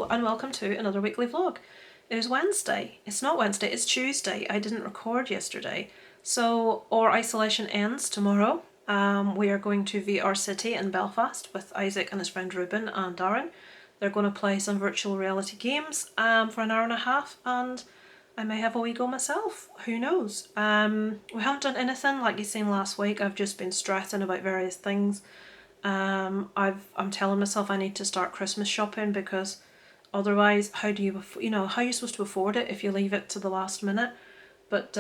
Hello and welcome to another weekly vlog. It is Wednesday. It's not Wednesday, it's Tuesday. I didn't record yesterday. So our isolation ends tomorrow. We are going to VR City in Belfast with Isaac and his friend Reuben and Darren. They're going to play some virtual reality games for an hour and a half, and I may have a wee go myself. Who knows? We haven't done anything like you seen last week. I've just been stressing about various things. I'm telling myself I need to start Christmas shopping because otherwise how are you supposed to afford it if you leave it to the last minute? But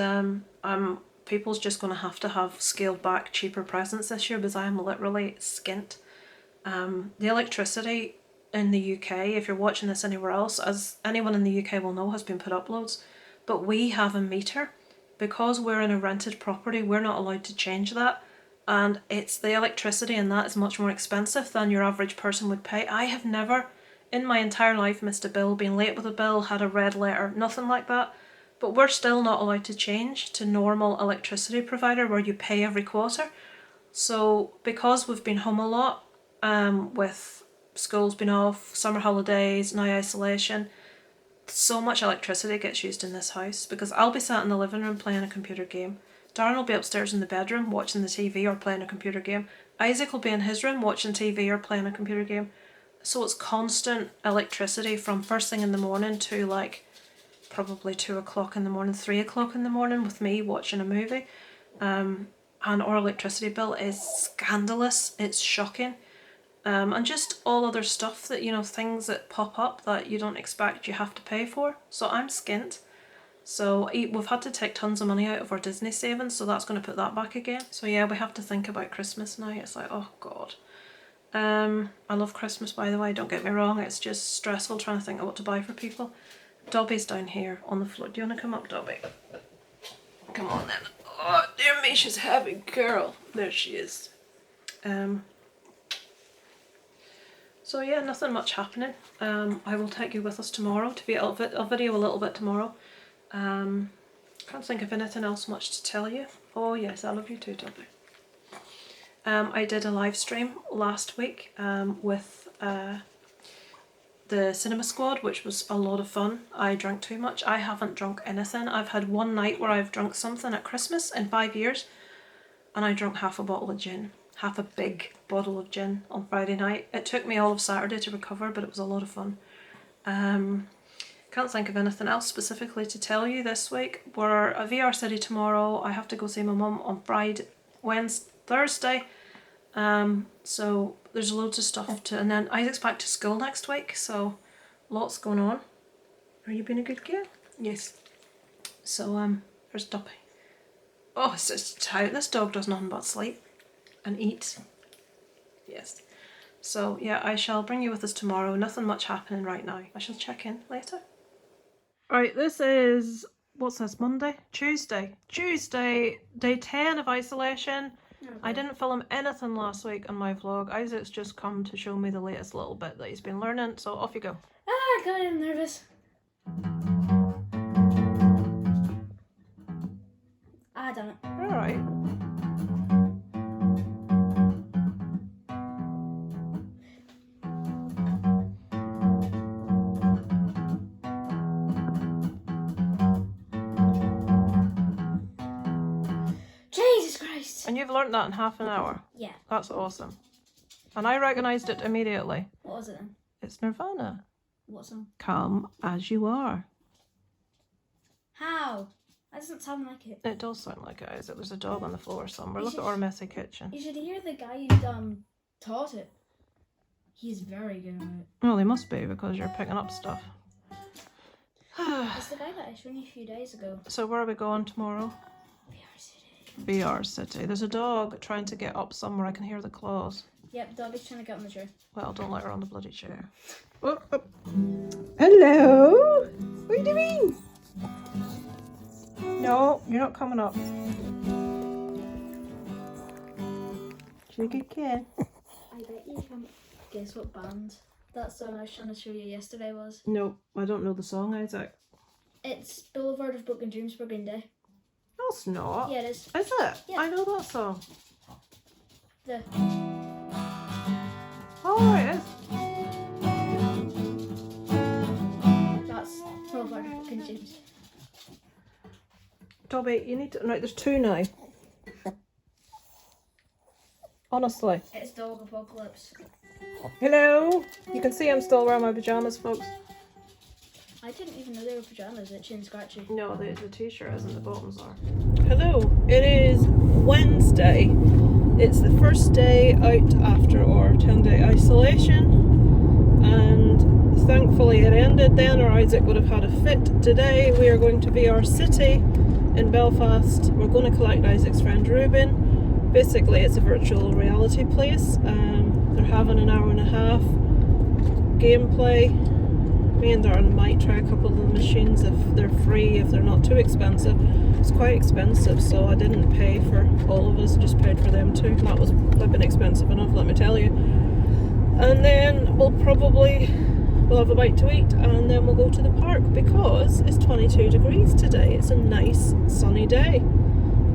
people's just going to have scaled back cheaper presents this year because I am literally skint. The electricity in the UK, if you're watching this anywhere else, as anyone in the UK will know, has been put up loads, but we have a meter. Because we're in a rented property, we're not allowed to change that. And it's the electricity, and that is much more expensive than your average person would pay. I have never in my entire life missed a bill, been late with a bill, had a red letter, nothing like that. But we're still not allowed to change to normal electricity provider where you pay every quarter. So because we've been home a lot, with school's been off, summer holidays, now isolation, so much electricity gets used in this house because I'll be sat in the living room playing a computer game. Darren will be upstairs in the bedroom watching the TV or playing a computer game. Isaac will be in his room watching TV or playing a computer game. So it's constant electricity from first thing in the morning to like probably 2 o'clock in the morning, 3 o'clock in the morning with me watching a movie. And our electricity bill is scandalous. It's shocking. And just all other stuff that, things that pop up that you don't expect you have to pay for. So I'm skint. So we've had to take tons of money out of our Disney savings, so that's going to put that back again. So yeah, we have to think about Christmas now. It's like, oh God. I love Christmas, by the way, don't get me wrong. It's just stressful trying to think of what to buy for people. Dobby's down here on the floor. Do you want to come up, Dobby? Come on then. Oh, dear me, she's a heavy girl. There she is. So yeah, nothing much happening. I will take you with us tomorrow to be a video a little bit tomorrow. Can't think of anything else much to tell you. Oh yes, I love you too, Dobby. I did a live stream last week with the Cinema Squad, which was a lot of fun. I drank too much. I haven't drunk anything. I've had one night where I've drunk something at Christmas in 5 years, and I drank half a bottle of gin. Half a big bottle of gin on Friday night. It took me all of Saturday to recover, but it was a lot of fun. Can't think of anything else specifically to tell you this week. We're at VR City tomorrow. I have to go see my mum on Thursday. So there's loads of stuff and then Isaac's back to school next week, so lots going on. Are you being a good girl? Yes. So there's Dobby. Oh, it's just tired. This dog does nothing but sleep and eat. Yes. So yeah, I shall bring you with us tomorrow. Nothing much happening right now. I shall check in later. Right, this is, what's this, Monday? Tuesday, day 10 of isolation. Okay. I didn't film anything last week on my vlog. Isaac's just come to show me the latest little bit that he's been learning, so off you go. God, I'm nervous. Done it. Alright. Jesus Christ. And you've learnt that in half an hour? Yeah. That's awesome. And I recognised it immediately. What was it then? It's Nirvana. What song? Come As You Are. How? That doesn't sound like it. It does sound like it, is it? There's a dog on the floor somewhere. Look at our messy kitchen. You should hear the guy who taught it. He's very good at it. Well, he must be because you're picking up stuff. It's the guy that I showed you a few days ago. So where are we going tomorrow? VR City. VR City. There's a dog trying to get up somewhere. I can hear the claws. Yep, doggy's trying to get on the chair. Well, don't let her on the bloody chair. Oh, oh. Hello? What are you doing? No, you're not coming up. She's a good kid. I bet you can guess what band that song I was trying to show you yesterday was. No, I don't know the song, Isaac. It's Boulevard of Broken Dreams for Green Day. No, it's not. Yeah, it is. Is it? Yeah. I know that song. The... Oh, it is. Dobby, you need to... Right, there's two now. Honestly. It's dog apocalypse. Hello? You can see I'm still wearing my pyjamas, folks. I didn't even know they were pajamas, itchy and scratchy. No, the t-shirt isn't, the bottoms are. Hello, it is Wednesday. It's the first day out after our 10-day isolation. And thankfully it ended then, or Isaac would have had a fit. Today we are going to VR City in Belfast. We're going to collect Isaac's friend Reuben. Basically it's a virtual reality place. They're having an hour and a half gameplay. Me and Darren might try a couple of the machines if they're free, if they're not too expensive. It's quite expensive, so I didn't pay for all of us, just paid for them too. That was flipping expensive enough, let me tell you. And then we'll have a bite to eat, and then we'll go to the park because it's 22 degrees today. It's a nice sunny day.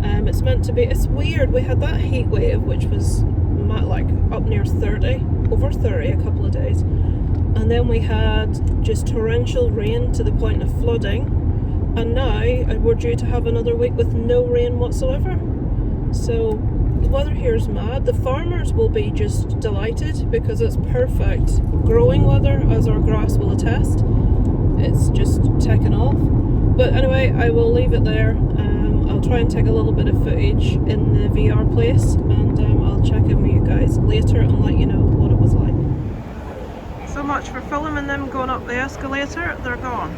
It's meant to be. It's weird. We had that heat wave, which was like up near 30, over 30 a couple of days, and then we had just torrential rain to the point of flooding, and now we're due to have another week with no rain whatsoever. So the weather here is mad. The farmers will be just delighted because it's perfect growing weather, as our grass will attest. It's just taken off. But anyway, I will leave it there. I'll try and take a little bit of footage in the VR place, and I'll check in with you guys later and let you know what it was like. So much for filming them going up the escalator. They're gone.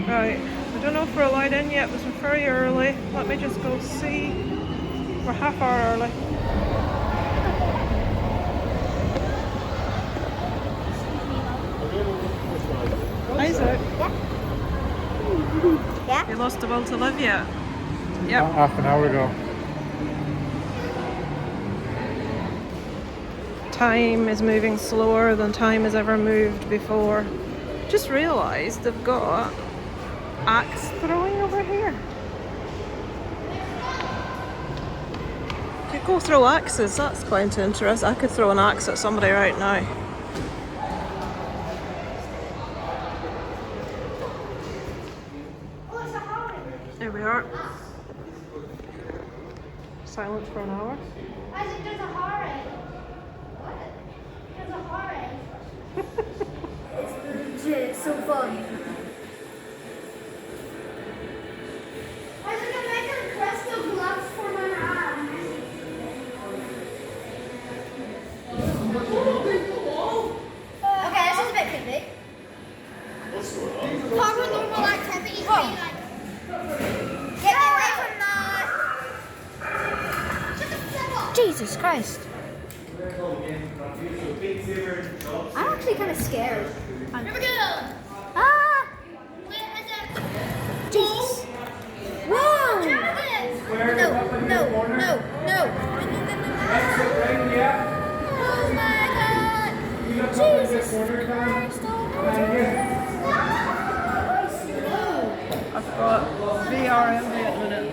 Right, I don't know if we're allowed in yet, because we're very early. Let me just go see. We're half hour early. Isaac? Yeah? You lost the will to live yet? Yep. Half an hour ago. Time is moving slower than time has ever moved before. Just realised they've got axe throwing over here. Could go throw axes, that's quite interesting. I could throw an axe at somebody right now. There we are. Silent for an hour. Isaac, there's a horror. What? There's a horror. It's legit, it's so fun. Isaac, I'm making crystal gloves for my hand. Okay, this is a bit creepy. What's going on? Paranormal activity. Whoa. Get me away from that! Jesus Christ. I'm actually kind of scared. Here we go! Ah! Jesus. Whoa! No. Oh my God! Jesus Christ! I've got VR envy at the minute.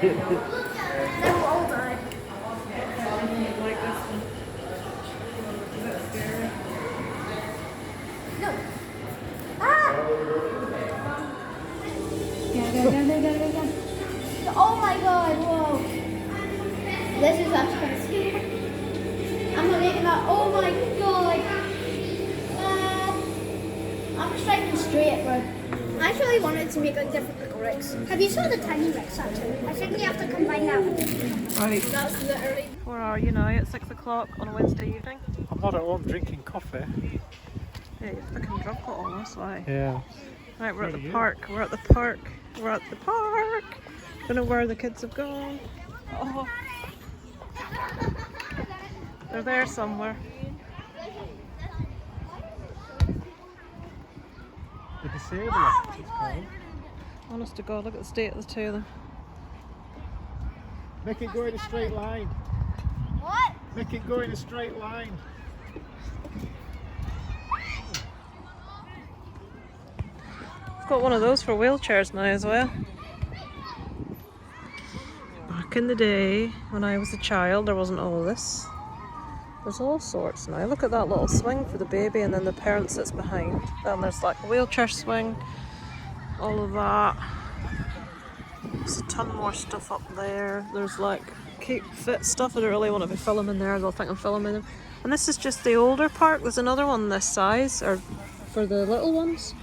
They will all die. Like this one. Is that scary? No. Ah! Go. Oh my God, whoa. This is actually kind of scary. I'm not making that. Oh my God. I'm striking straight, bro. I actually wanted to make like different little bricks. Have you saw the tiny bricks actually? I think we have to combine that with Right. That's literally. Where are you now? At 6 o'clock on a Wednesday evening? I'm not at home drinking coffee. Yeah, you fucking drunk it almost, like. Yeah. Right, we're at Pretty the good. park. We're at the park. Don't know where the kids have gone. Oh. They're there somewhere. The disabled, it's called. Honest to God, look at the state of the two of them. Make it go in a straight line. What? Make it go in a straight line. I've got one of those for wheelchairs now as well. Back in the day, when I was a child, there wasn't all this. There's all sorts now. Look at that little swing for the baby, and then the parent sits behind. Then there's like a wheelchair swing, all of that. There's a ton more stuff up there. There's like keep fit stuff. I don't really want to be filming there. They'll think I'm filming them. And this is just the older park. There's another one this size, or for the little ones.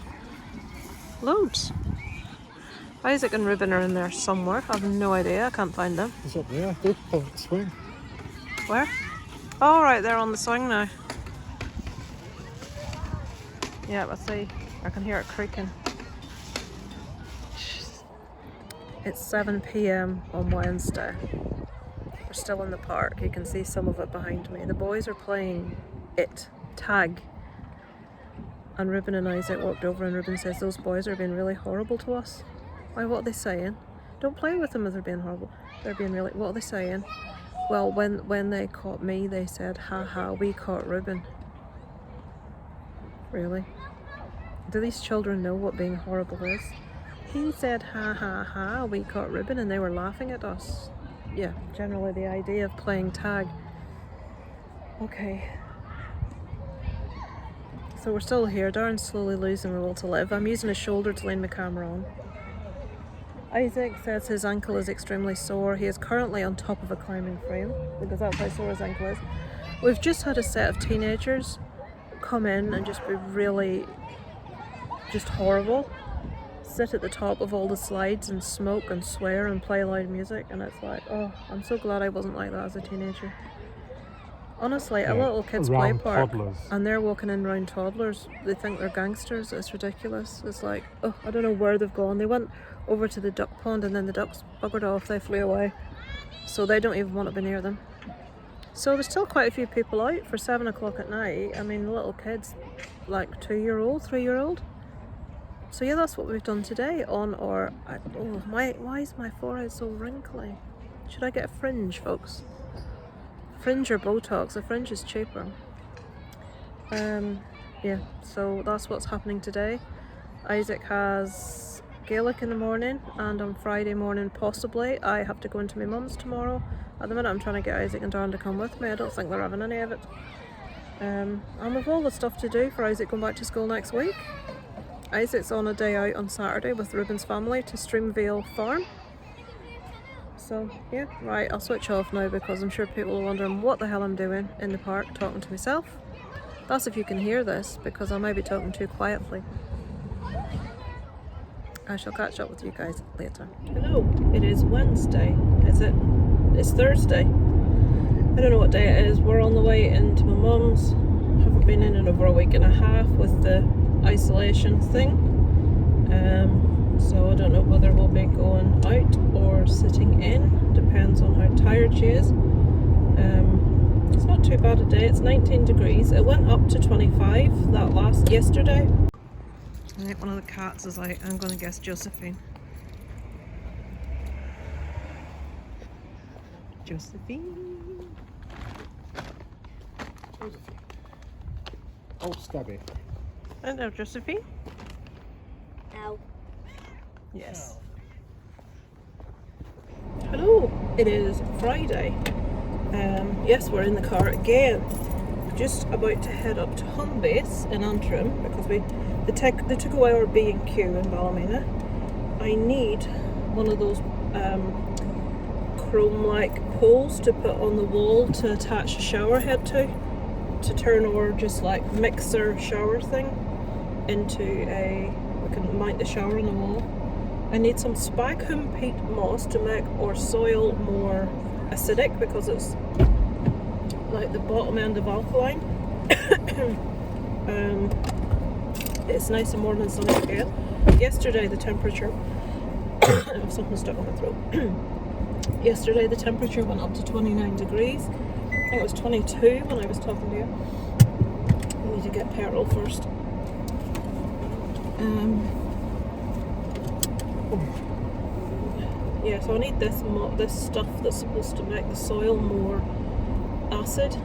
Loads. Isaac and Reuben are in there somewhere. I have no idea. I can't find them. It's up there. Look, oh, swing. Where? Oh, right, they're on the swing now. Yeah, I see. I can hear it creaking. It's 7 p.m. on Wednesday. We're still in the park. You can see some of it behind me. The boys are playing tag. And Reuben and Isaac walked over, and Reuben says, those boys are being really horrible to us. Why, what are they saying? Don't play with them if they're being horrible. They're being really, what are they saying? Well, when they caught me, they said, ha ha, we caught Reuben. Really? Do these children know what being horrible is? He said, ha ha ha, we caught Reuben, and they were laughing at us. Yeah, generally the idea of playing tag. Okay. So we're still here. Darren's slowly losing the will to live. I'm using his shoulder to lean my camera on. Isaac says his ankle is extremely sore. He is currently on top of a climbing frame because that's how sore his ankle is. We've just had a set of teenagers come in and just be really just horrible. Sit at the top of all the slides and smoke and swear and play loud music, and it's like, oh, I'm so glad I wasn't like that as a teenager. Honestly, a little kids play park toddlers. And they're walking in around toddlers. They think they're gangsters. It's ridiculous. It's like, oh, I don't know where they've gone. They went over to the duck pond, and then the ducks buggered off. They flew away. So they don't even want to be near them. So there's still quite a few people out for 7 o'clock at night. I mean, little kids, like 2-year-old, 3-year-old. So yeah, that's what we've done today on our, why is my forehead so wrinkly? Should I get a fringe, folks? Fringe or Botox? A fringe is cheaper. Yeah, so that's what's happening today. Isaac has Gaelic in the morning, and on Friday morning possibly I have to go into my mum's tomorrow. At the minute I'm trying to get Isaac and Darren to come with me. I don't think they're having any of it. And with all the stuff to do for Isaac going back to school next week, Isaac's on a day out on Saturday with Reuben's family to Streamvale Farm. So yeah, right, I'll switch off now because I'm sure people are wondering what the hell I'm doing in the park talking to myself. That's if you can hear this, because I might be talking too quietly. I shall catch up with you guys later. Hello, it is Wednesday. Is it? It's Thursday. I don't know what day it is. We're on the way into my mum's. Haven't been in over a week and a half with the isolation thing. So I don't know whether we'll be going out or sitting in. Depends on how tired she is. It's not too bad a day. It's 19 degrees. It went up to 25 yesterday. I think one of the cats is like, I'm going to guess Josephine. Josephine. Oh, stabby. Hello, Josephine. Ow. Yes. Hello, it is Friday. Yes, we're in the car again. Just about to head up to Homebase in Antrim because they took away our B&Q in Ballymena. I need one of those chrome-like poles to put on the wall to attach a shower head to turn our just like mixer shower thing into we can mount the shower on the wall. I need some sphagnum peat moss to make our soil more acidic because it's like the bottom end of alkaline. It's nice and warm and sunny again. Yesterday the temperature I have something stuck in my throat. Yesterday the temperature went up to 29 degrees. I think it was 22 when I was talking to you. I need to get petrol first. Yeah, so I need this stuff that's supposed to make the soil more acid.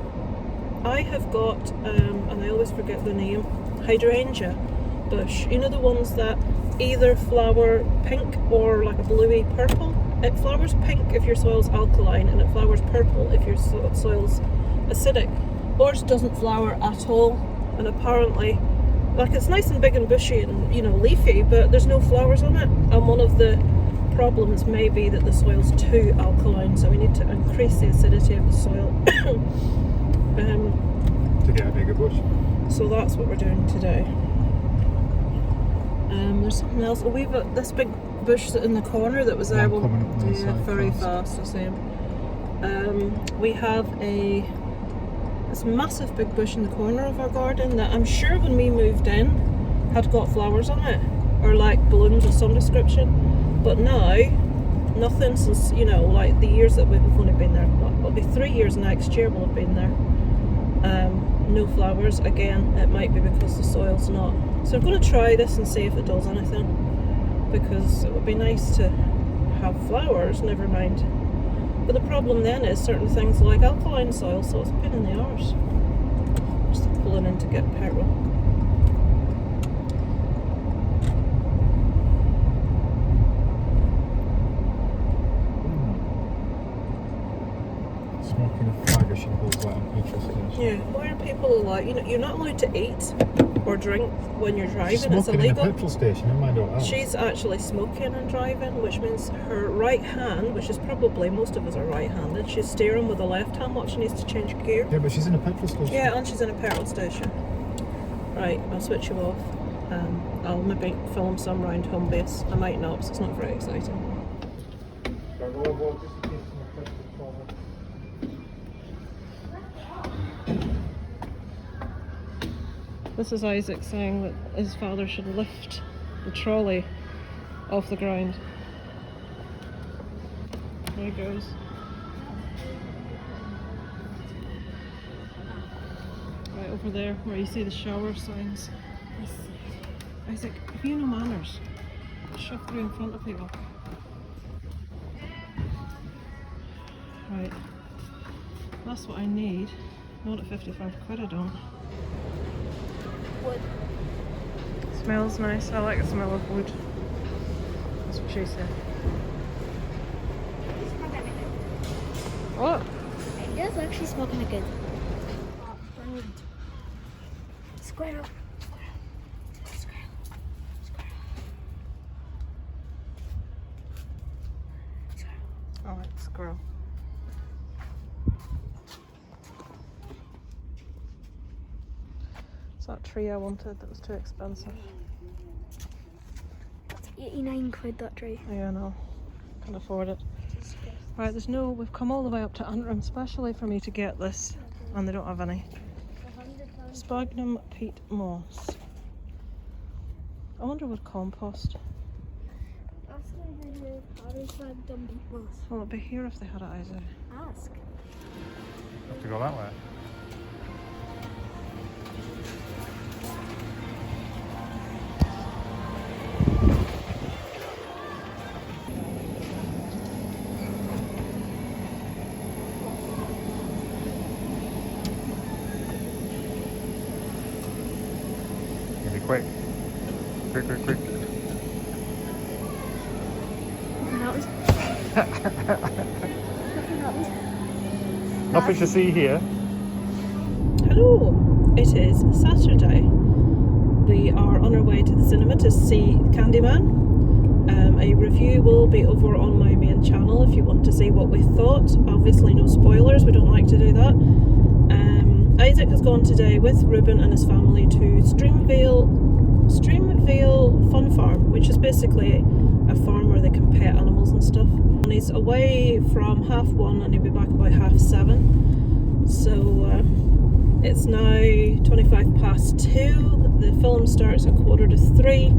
I have got, and I always forget the name, hydrangea bush. You know, the ones that either flower pink or like a bluey purple? It flowers pink if your soil's alkaline, and it flowers purple if your soil's acidic. Ours doesn't flower at all, and apparently, like, it's nice and big and bushy and, you know, leafy, but there's no flowers on it. And one of the problems may be that the soil's too alkaline, so we need to increase the acidity of the soil. To get a bigger bush. So that's what we're doing today. There's something else. Oh, we've got this big bush in the corner that was there. One coming up the side very fast. fast, the same. We have this massive big bush in the corner of our garden that I'm sure when we moved in had got flowers on it, or like blooms of some description. But now, nothing since, you know, like the years that we've only been there. Well, it'll be 3 years next year we'll have been there. No flowers. Again, it might be because the soil's not. So I'm going to try this and see if it does anything, because it would be nice to have flowers, never mind. But the problem then is certain things like alkaline soil, so it's a pain in the arse. Just pulling in to get petrol. Smoking a fag as she pulls that on petrol station. Yeah, why are people like, you know, you're not allowed to eat or drink when you're driving, She's it's smoking in a illegal. petrol station, never mind all that. She's actually smoking and driving, which means her right hand, which is probably, most of us are right-handed, she's steering with the left hand. What, she needs to change gear? Yeah, but she's in a petrol station. Yeah, and she's in a petrol station. Right, I'll switch you off. I'll maybe film some round Homebase. I might not, because it's not very exciting. This is Isaac saying that his father should lift the trolley off the ground. There he goes. Right over there where you see the shower signs. Isaac, have you no manners? Shove through in front of people. Right. That's what I need. Not at 55 quid, I don't. Wood. Smells nice. I like the smell of wood. That's what she said. It's not that good. What? It does actually smell kind of good. Squirrel. I like squirrel. It's that tree I wanted that was too expensive. 89 quid that tree. Yeah, I know. Can't afford it. Right, we've come all the way up to Antrim, especially for me to get this, and they don't have any. Sphagnum peat moss. I wonder what compost. Well, it'd be here if they had it, Isaac. Ask. Have to go that way. Be quick. Quick. Nothing to see here. Hello! It is Saturday. We are on our way to the cinema to see Candyman. A review will be over on my main channel if you want to see what we thought. Obviously no spoilers, we don't like to do that. Isaac has gone today with Reuben and his family to Streamvale Fun Farm, which is basically a farm where they can pet animals and stuff. And he's away from 1:30 and he'll be back about 7:30. So it's now 2:25. The film starts at 2:45,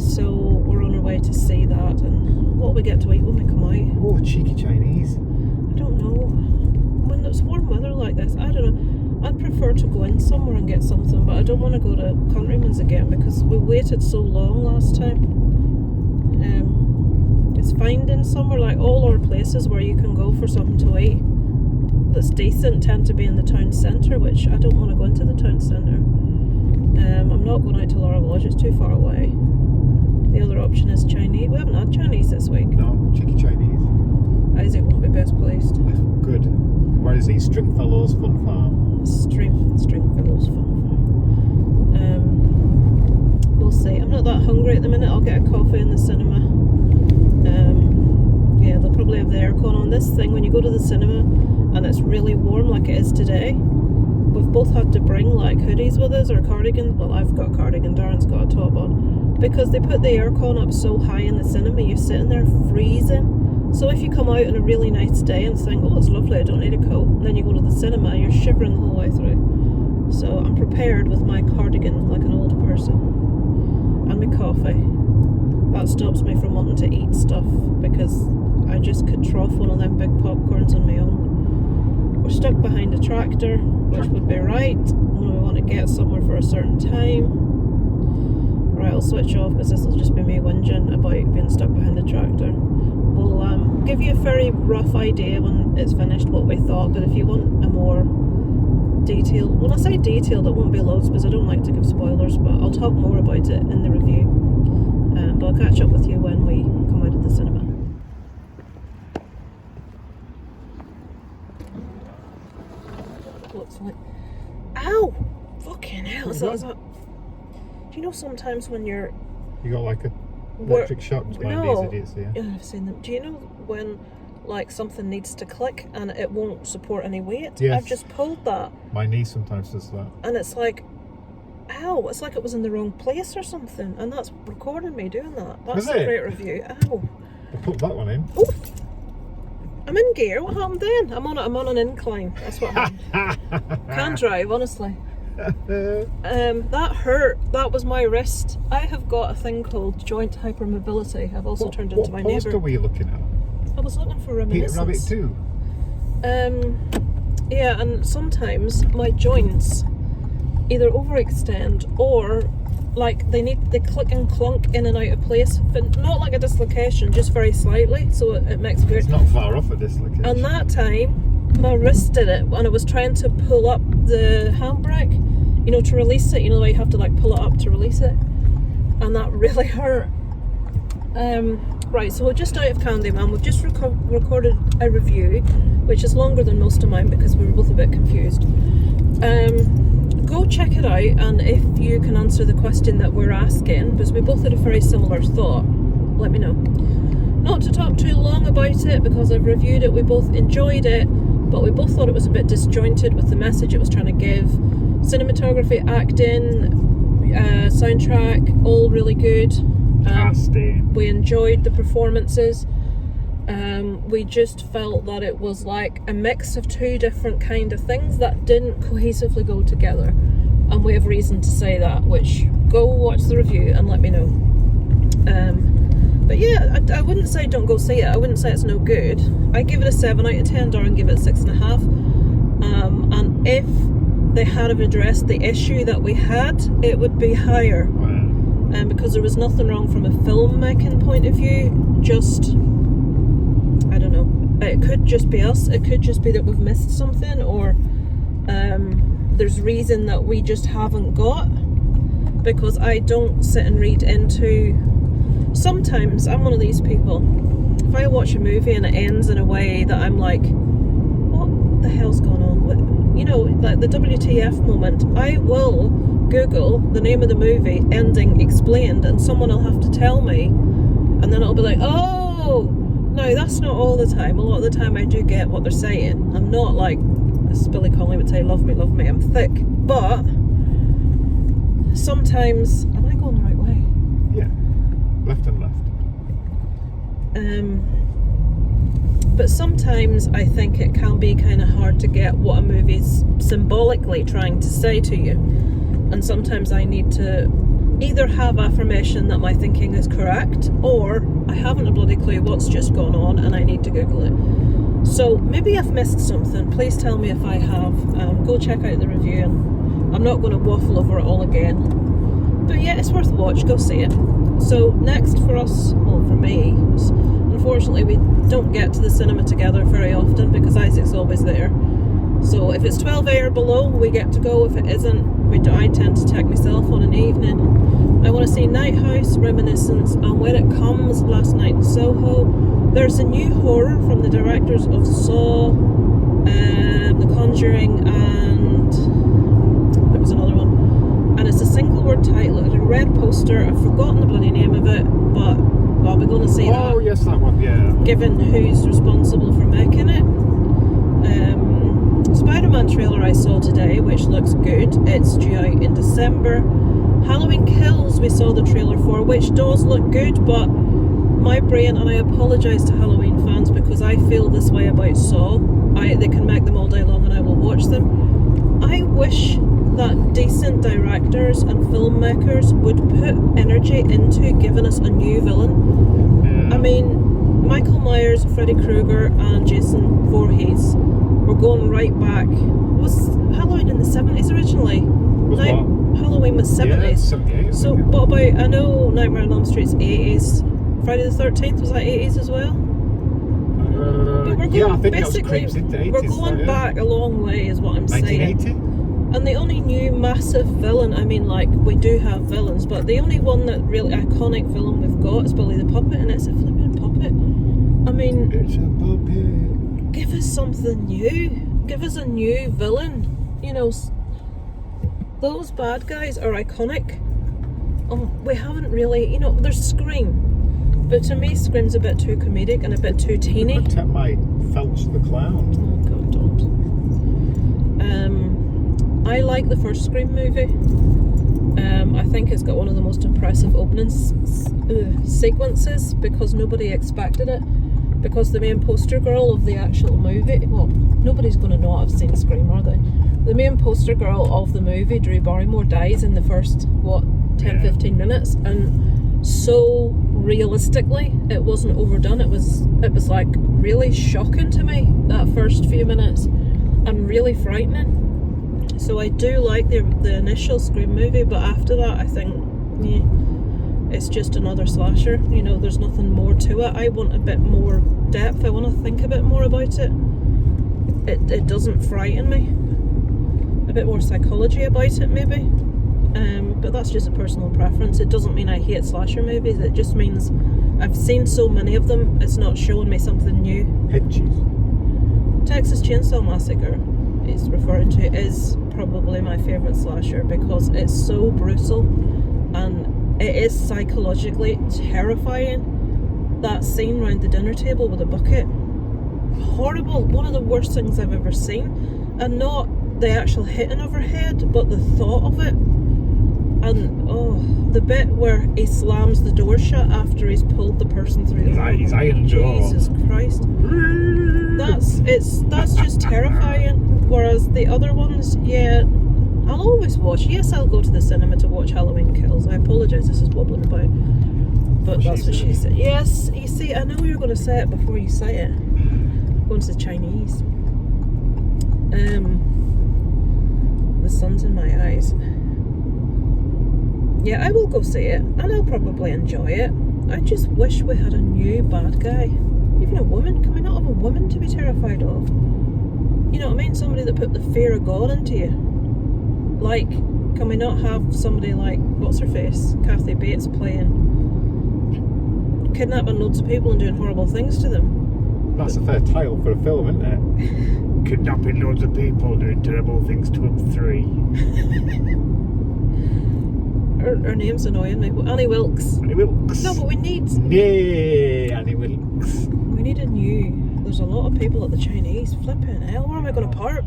so we're on our way to see that. And what we get to eat when we come out, Oh, cheeky Chinese. I don't know. When it's warm weather like this, I don't know. I'd prefer to go in somewhere and get something, but I don't want to go to Countryman's again because we waited so long last time. It's finding somewhere, like all our places where you can go for something to eat that's decent tend to be in the town centre, which I don't want to go into the town centre. I'm not going out to Laura Lodge, it's too far away. The other option is Chinese. We haven't had Chinese this week. No, cheeky Chinese. Isaac won't be best pleased. Good. Where is he? Stringfellow's Fun Farm. Stringfellow's Fun Farm. We'll see. I'm not that hungry at the minute. I'll get a coffee in the cinema. Yeah, they'll probably have the aircon on. This thing, when you go to the cinema and it's really warm like it is today, we've both had to bring like hoodies with us or cardigans. Well, I've got a cardigan, Darren's got a top on, because they put the aircon up so high in the cinema, you're sitting there freezing. So if you come out on a really nice day and think, oh, it's lovely, I don't need a coat, and then you go to the cinema, you're shivering the whole way through. So I'm prepared with my cardigan like an old person. And my coffee. That stops me from wanting to eat stuff, because I just could trough one of them big popcorns on my own. We're stuck behind a tractor, which would be right when we want to get somewhere for a certain time. Right, I'll switch off because this will just be me whinging about being stuck behind a tractor. We'll give you a very rough idea when it's finished what we thought, but if you want a more detailed, when I say detailed, it won't be loads because I don't like to give spoilers, but I'll talk more about it in the review. But I'll catch up with you when we come out of the cinema. Looks like, ow! Fucking hell! Is that? Do you know sometimes when you're... You got like a electric shock behind these idiots here? Yeah, I've seen them. Do you know when like something needs to click and it won't support any weight? Yes. I've just pulled that. My knee sometimes does that. And it's like, ow, it's like it was in the wrong place or something, and that's recording me doing that. That's a great review. Ow. I put that one in. Oof. I'm in gear. What happened then? I'm on an incline. That's what happened. Can't drive, honestly. That hurt. That was my wrist. I have got a thing called joint hypermobility. I've also turned into my neighbour. What poster were you looking at? I was looking for Peter reminiscence. Rabbit 2? Yeah, and sometimes my joints either overextend or like they click and clunk in and out of place, but not like a dislocation, just very slightly, so it makes weird. It's not far off a dislocation. And that time my wrist did it, and I was trying to pull up the handbrake, you know, to release it, you know the way you have to like pull it up to release it, and that really hurt. Right, so we're just out of Candyman. We've just recorded a review, which is longer than most of mine because we were both a bit confused. Go check it out, and if you can answer the question that we're asking, because we both had a very similar thought, let me know. Not to talk too long about it because I've reviewed it, we both enjoyed it, but we both thought it was a bit disjointed with the message it was trying to give. Cinematography, acting, soundtrack, all really good. We enjoyed the performances. We just felt that it was like a mix of two different kind of things that didn't cohesively go together, and we have reason to say that, which go watch the review and let me know. But yeah, I wouldn't say don't go see it. I wouldn't say it's no good. I give it a 7 out of 10. Darren give it a 6.5. And if they had have addressed the issue that we had, it would be higher. Because there was nothing wrong from a filmmaking point of view, just, I don't know, it could just be us, it could just be that we've missed something, or there's reason that we just haven't got, because I don't sit and read into, sometimes I'm one of these people, if I watch a movie and it ends in a way that I'm like, what the hell's going on? What, you know, like the WTF moment, I will Google the name of the movie, ending explained, and someone will have to tell me, and then it'll be like, oh, no, that's not all the time. A lot of the time I do get what they're saying. I'm not like, as Billy Connolly would say, love me, I'm thick, but sometimes, am I going the right way? Yeah, left and left. But sometimes I think it can be kind of hard to get what a movie's symbolically trying to say to you. And sometimes I need to either have affirmation that my thinking is correct, or I haven't a bloody clue what's just gone on and I need to Google it. So maybe I've missed something. Please tell me if I have. Go check out the review, and I'm not going to waffle over it all again. But yeah, it's worth a watch. Go see it. So next for us, well for me, unfortunately we don't get to the cinema together very often because Isaac's always there. So if it's 12A or below, we get to go. If it isn't, I tend to take myself on an evening. I want to see Night House, Reminiscence, and When It Comes, Last Night in Soho. There's a new horror from the directors of Saw, The Conjuring, and there was another one. And it's a single word title. It's a red poster. I've forgotten the bloody name of it, but well, we're going to see that. Oh yes, that one. Yeah. Given who's responsible for making it. Spider-Man trailer I saw today, which looks good. It's due out in December. Halloween Kills we saw the trailer for, which does look good, but my brain, and I apologise to Halloween fans because I feel this way about Saw. They can make them all day long and I will watch them. I wish that decent directors and filmmakers would put energy into giving us a new villain. Yeah. I mean, Michael Myers, Freddy Krueger and Jason Voorhees were going right back. Was Halloween in the 70s originally? Was what? Halloween was 70s. Yeah, 78. So, what about, I know Nightmare on Elm Street's 80s. Friday the 13th, was that 80s as well? But we're going, yeah, I think basically, that was into 80s, we're going back a long way is what I'm saying. 1980? And the only new massive villain, I mean, like, we do have villains, but the only one that really iconic villain we've got is Billy the Puppet, and it's a flipping puppet. I mean, It's a puppet. give us something new. Give us a new villain. You know, those bad guys are iconic. We haven't really, you know, there's Scream. But to me, Scream's a bit too comedic and a bit too teeny. Look at my Felch the Clown. Oh God, don't. I like the first Scream movie. I think it's got one of the most impressive opening sequences because nobody expected it. Because the main poster girl of the actual movie, well, nobody's going to know I've seen Scream, are they? The main poster girl of the movie, Drew Barrymore, dies in the first, 10-15 minutes, and so realistically it wasn't overdone. It was like really shocking to me, that first few minutes, and really frightening. So I do like the initial Scream movie, but after that I think it's just another slasher. You know, there's nothing more to it. I want a bit more depth. I want to think a bit more about it. It doesn't frighten me. A bit more psychology about it maybe. But that's just a personal preference. It doesn't mean I hate slasher movies. It just means I've seen so many of them, it's not showing me something new. Head cheese. Texas Chainsaw Massacre is referring to is probably my favourite slasher because it's so brutal and it is psychologically terrifying. That scene round the dinner table with a bucket, horrible, one of the worst things I've ever seen. And not the actual hitting of her head, but the thought of it. And the bit where he slams the door shut after he's pulled the person through His iron jaw. Jesus Christ. That's just terrifying. Whereas the other ones, yeah, I'll always watch. Yes, I'll go to the cinema to watch Halloween Kills. I apologise, this is wobbling about. But that's what she said. Yes, you see, I know you're going to say it before you say it. I'm going to the Chinese. The sun's in my eyes. Yeah, I will go see it, and I'll probably enjoy it. I just wish we had a new bad guy. Even a woman. Can we not have a woman to be terrified of? You know what I mean? Somebody that put the fear of God into you. Like, can we not have somebody like, what's her face? Kathy Bates playing, kidnapping loads of people and doing horrible things to them? That's a fair title for a film, isn't it? Kidnapping loads of people, doing terrible things to them 3. Her name's annoying me. Annie Wilkes. Annie Wilkes. No, but we need... Yay, Annie Wilkes. We need a new... There's a lot of people at the Chinese. Flipping hell, where am I going to park?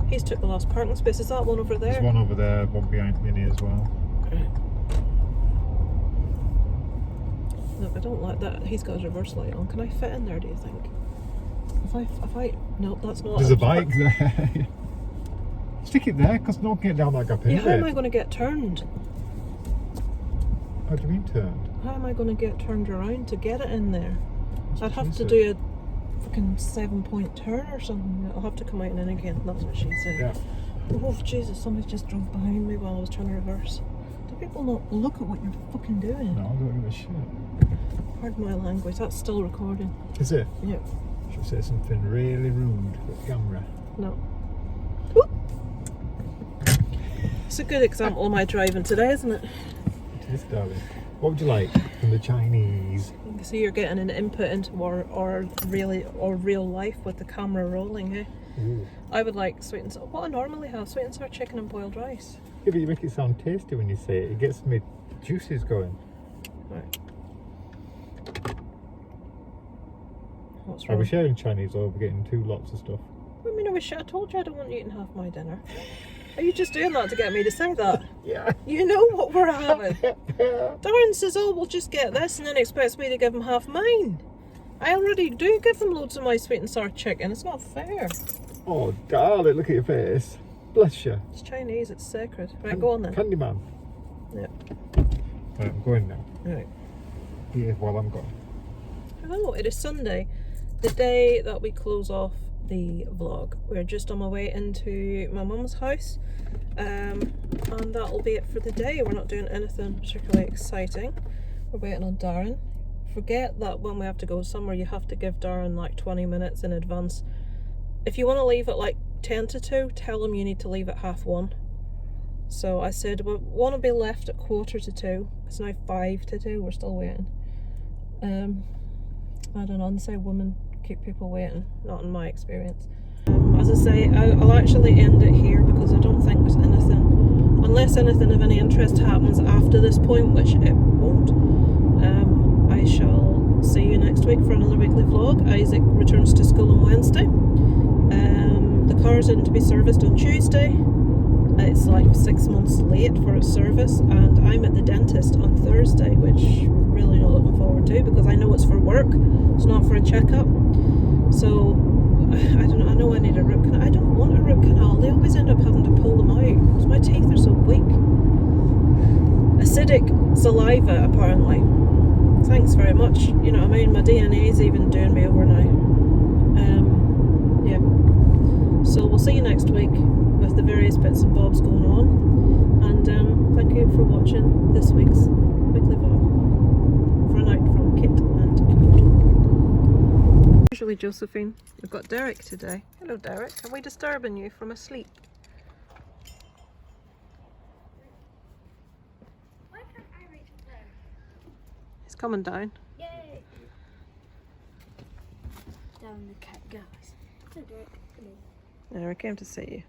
He's took the last parking space. Is that one over there? There's one over there, one behind me as well. Right. No, I don't like that. He's got his reverse light on. Can I fit in there, do you think? If I... No, that's not... There's a bike there. Stick it there, because no one can get down that gap, Yeah, how am I going to get turned? How do you mean turned? How am I going to get turned around to get it in there? I'd have to said. do a fucking 7-point turn or something. I'll have to come out and in again. That's what she said. Yeah. Oh, Jesus, somebody just drove behind me while I was trying to reverse. Do people not look at what you're fucking doing? No, I don't give a shit. Pardon my language, that's still recording. Is it? Yeah. Should say something really rude with the camera. No. Whoop. It's a good example of my driving today, isn't it? It is, darling. What would you like from the Chinese? So you're getting an input into our real life with the camera rolling, eh? Ooh. I would like sweet and sour. What I normally have, sweet and sour chicken and boiled rice. Yeah, but you make it sound tasty when you say it. It gets me juices going. Right. What's Are wrong? we sharing Chinese or are we getting 2 lots of stuff? I mean, I told you I don't want you eating half my dinner. Are you just doing that to get me to say that? Yeah. You know what we're having. Darren says, oh, we'll just get this, and then expects me to give him half mine. I already do give him loads of my sweet and sour chicken. It's not fair. Oh, darling, look at your face. Bless you. It's Chinese, it's sacred. Right, go on then. Candyman. Yep. Right, I'm going now. Right. Yeah, while I'm gone. Hello, it is Sunday, the day that we close off the vlog. We're just on my way into my mum's house, and that'll be it for the day. We're not doing anything particularly exciting. We're waiting on Darren. Forget that when we have to go somewhere you have to give Darren like 20 minutes in advance. If you want to leave at like 10 to 2, tell him you need to leave at 1:30. So I said we want to be left at 1:45. It's now 5 to 2, we're still waiting. I don't know, and say women keep people waiting, not in my experience. As I say, I'll actually end it here because I don't think there's anything, unless anything of any interest happens after this point, which it won't. I shall see you next week for another weekly vlog. Isaac returns to school on Wednesday. The car's in to be serviced on Tuesday. It's like 6 months late for its service, and I'm at the dentist on Thursday, which I'm really not looking forward to because I know it's for work, it's not for a checkup. So I don't know, I know I need a root canal. I don't want a root canal, they always end up having to pull them out because my teeth are so weak. Acidic saliva apparently. Thanks very much. You know what I mean, my DNA is even doing me over now. Yeah. So we'll see you next week with the various bits and bobs going on, and thank you for watching this week's weekly vlog. For a night from Kit and Kit. Usually Josephine, we've got Derek today. Hello Derek, are we disturbing you from a sleep? Why can't I reach down? He's coming down. Yay! Down the cat goes. So Derek, come in. Yeah, I came to see you.